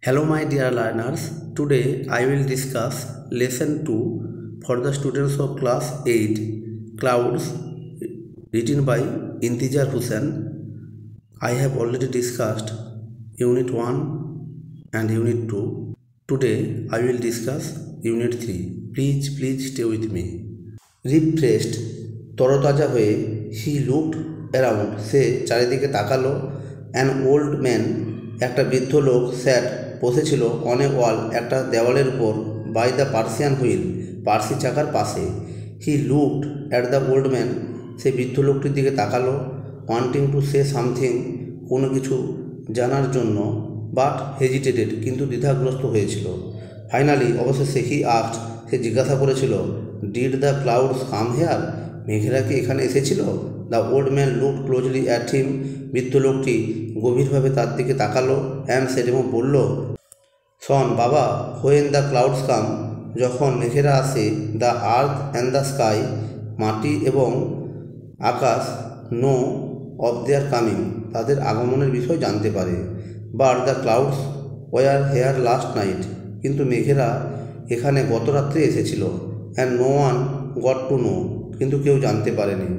Hello my dear learners, today I will discuss lesson 2 for the students of class 8 Clouds written by Intizar Hussain. I have already discussed unit 1 and unit 2. Today I will discuss unit 3. Please stay with me. Refreshed, তরতাজা হয়ে he looked around, সে চারিদিকে তাকালো। An old man, একটা বৃদ্ধ লোক sat, বসেছিল on a wall, একটা দেওয়ালের উপর, by the Persian wheel, Parsi চাকার পাশে। He looked at the old man, সে বৃদ্ধ লোকটির দিকে তাকালো, wanting to say something, কোনো কিছু জানার জন্য, but hesitated, কিন্তু দ্বিধাগ্রস্ত হয়েছিল। ফাইনালি, অবশেষে he asked, সে জিজ্ঞাসা করেছিল, did the clouds come here, মেঘেরা কি এখানে এসেছিল? The old man looked closely at him, বৃদ্ধ লোকটি গভীরভাবে তার দিকে তাকালো, অ্যান্ড সেড, এবং বলল, শোন বাবা, হোয়েন দ্য ক্লাউডস কাম, যখন মেঘেরা আসে, the earth and the sky, মাটি এবং আকাশ, নো অফ দেয়ার কামিং, তাদের আগমনের বিষয় জানতে পারে। But the clouds were here last night, কিন্তু মেঘেরা এখানে গত রাত্রে এসেছিল। And no one got to know, কিন্তু কেউ জানতে পারেনি।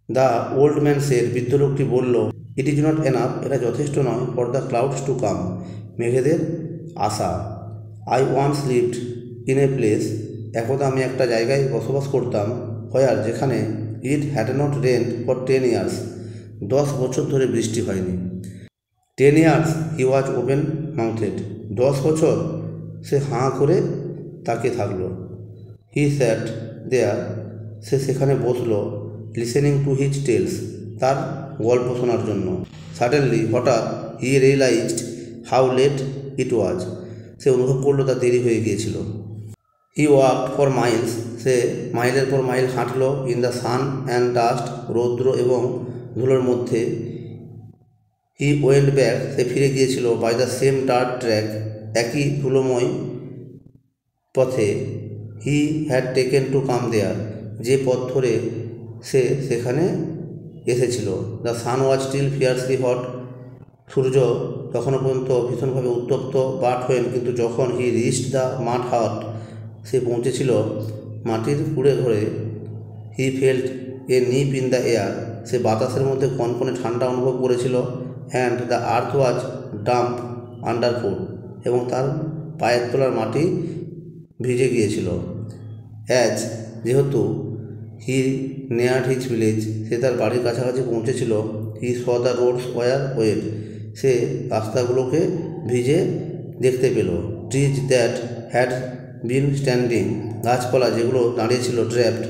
দ্য ওল্ড ম্যান সেড, বৃদ্ধ লোকটি বলল, ইট ইজ নট এনাফ, এটা যথেষ্ট নয়, for the clouds to come, মেঘেদের আসা। I once lived in a place, একদা আমি একটা জায়গায় বসবাস করতাম, হোয়ার, যেখানে, it had not rain for 10 years, 10 বছর ধরে বৃষ্টি হয়নি। 10 years হি ওয়াজ ওপেন মাউথেড, 10 বছর সে হাঁ করে তাকিয়ে থাকলো। হি স্যাট দেয়ার, সে সেখানে বসলো, লিসেনিং টু হিজ টেলস, তার গল্প শোনার জন্য। সাডেনলি, হঠাৎ, he realised how late it was, সে অনুভব করলো তার দেরি হয়ে গিয়েছিল। হি ওয়াকড ফর মাইলস, সে মাইলের পর মাইল হাঁটলো, in the sun and dust, রৌদ্র এবং ধুলোর মধ্যে। হি ওয়েন্ট ব্যাক, সে ফিরে গিয়েছিল, by the same dirt track, একই ধুলোময় পথে। He had taken to come there, যে পথ ধরে সে সেখানে এসেছিল। The sun was still fiercely hot, সূর্য তখনও পর্যন্ত ভীষণভাবে উত্তপ্ত। বাট হোয়েন, কিন্তু যখন, হি রিচড দ্য মাড হাট, সে পৌঁছেছিল মাটির কুড়ে ঘরে। He felt a nip in the air, সে বাতাসের মধ্যে কনকনে ঠান্ডা অনুভব করেছিল। And the earth was damp underfoot, এবং তার পায়ের তলার মাটি ভিজে গিয়েছিল। অ্যাজ, যেহেতু, হি নেয়ার্ড হিজ ভিলেজ, সে তার বাড়ির কাছাকাছি পৌঁছেছিল। He saw the roads were wet, সে রাস্তাগুলোকে ভিজে দেখতে পেল। Trees that had been standing, গাছপালা যেগুলো দাঁড়িয়েছিল। ড্র্যাপড,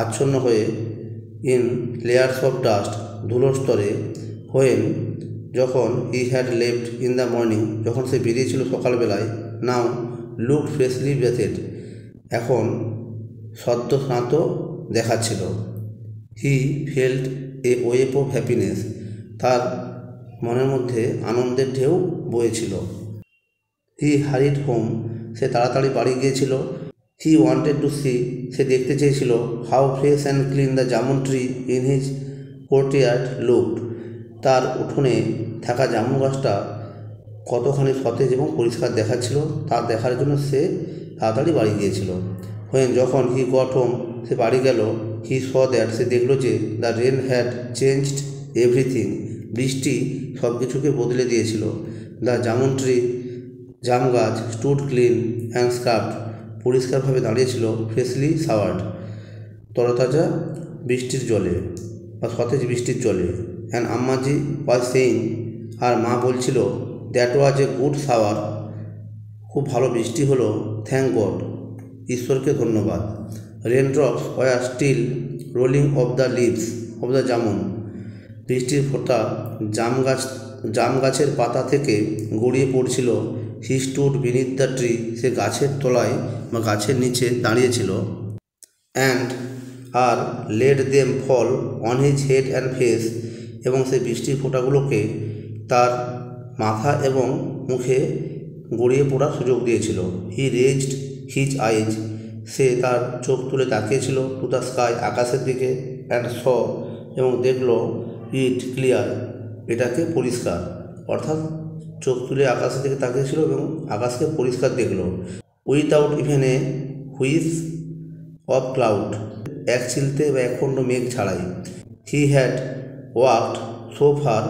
আচ্ছন্ন হয়ে। ইন লেয়ার্স অফ ডাস্ট, ধুলোর স্তরে। হোয়েন, যখন, he had left in the morning, যখন সে বেরিয়েছিল সকালবেলায়। নাও লুকড ফ্রেশলি বেথেড, এখন সদ্য স্নাত দেখাচ্ছিল। হি felt A wave of happiness, তার মনের মধ্যে আনন্দের ঢেউ বয়েছিল। হি হারিড হোম, সে তাড়াতাড়ি বাড়ি গিয়েছিল। হি ওয়ান্টেড টু সি, সে দেখতে চেয়েছিল, how fresh and clean the jamun tree in his courtyard looked, তার উঠোনে থাকা জামুন গাছটা কতখানি সতেজ এবং পরিষ্কার দেখাচ্ছিল। তার দেখার জন্য সে তাড়াতাড়ি বাড়ি গিয়েছিল। হোয়েন, যখন, হি গট হোম, সে বাড়ি গেল। হি স দ্যাট, সে দেখল যে, the rain had changed everything, বৃষ্টি সব কিছুকে বদলে দিয়েছিল। দ্য জামুন ট্রি, জাম গাছ, স্টুড ক্লিন অ্যান্ড স্কার্ফড, পরিষ্কারভাবে দাঁড়িয়েছিল। ফ্রেশলি শাওয়ার্ড, তরতাজা বৃষ্টির জলে বা সতেজ বৃষ্টির জলে। অ্যান্ড আম্মাজি ওয়াজ সেইং, আর মা বলছিল, that was a good shower, খুব ভালো বৃষ্টি হলো। থ্যাংক গড, ঈশ্বরকে ধন্যবাদ। Rain drops were still rolling off the leaves of the jamun, বৃষ্টির ফোঁটা জাম গাছের পাতা থেকে গড়িয়ে পড়ছিল। He stood beneath the tree, সে গাছের তলায় বা গাছের নিচে দাঁড়িয়েছিল। অ্যান্ড, আর, let them fall on his head and face, এবং সে বৃষ্টির ফোঁটাগুলোকে তার মাথা এবং মুখে গড়িয়ে পড়ার সুযোগ দিয়েছিল। হি রেজড হিজ আইজ, সে তার চোখ তুলে তাকিয়েছিল। টু দ্য স্কাই, আকাশের দিকে। অ্যান্ড স, এবং দেখল, ইট ক্লিয়ার, এটাকে পরিষ্কার, অর্থাৎ চোখ তুলে আকাশের দিকে তাকিয়েছিল এবং আকাশকে পরিষ্কার দেখল। Without even a which of cloud, এক চিলতে বা একখণ্ড মেঘ ছাড়াই। He had walked so far,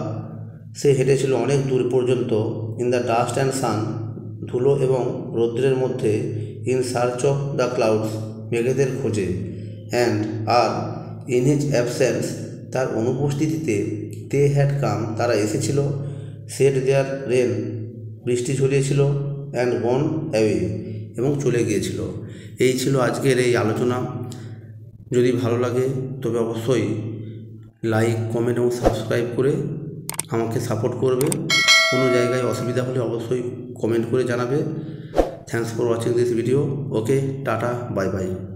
সে হেঁটেছিল অনেক দূর পর্যন্ত। In the dust and sun, ধুলো এবং রৌদ্রের মধ্যে। In search of the clouds, মেঘেদের খোঁজে। অ্যান্ড আর ইন হিজ অ্যাবসেন্স, তার অনুপস্থিতিতে। দে হ্যাড কাম, তারা এসেছিল। সেড দেয়ার রেন, বৃষ্টি ঝরিয়েছিল। অ্যান্ড গন অ্যাওয়ে, এবং চলে গিয়েছিল। এই ছিল আজকের এই আলোচনা। যদি ভালো লাগে তবে অবশ্যই লাইক, কমেন্ট এবং সাবস্ক্রাইব করে আমাকে সাপোর্ট করবে। কোনো জায়গায় অসুবিধা হলে অবশ্যই কমেন্ট করে জানাবে। Thanks for watching this video. Okay, tata, bye bye.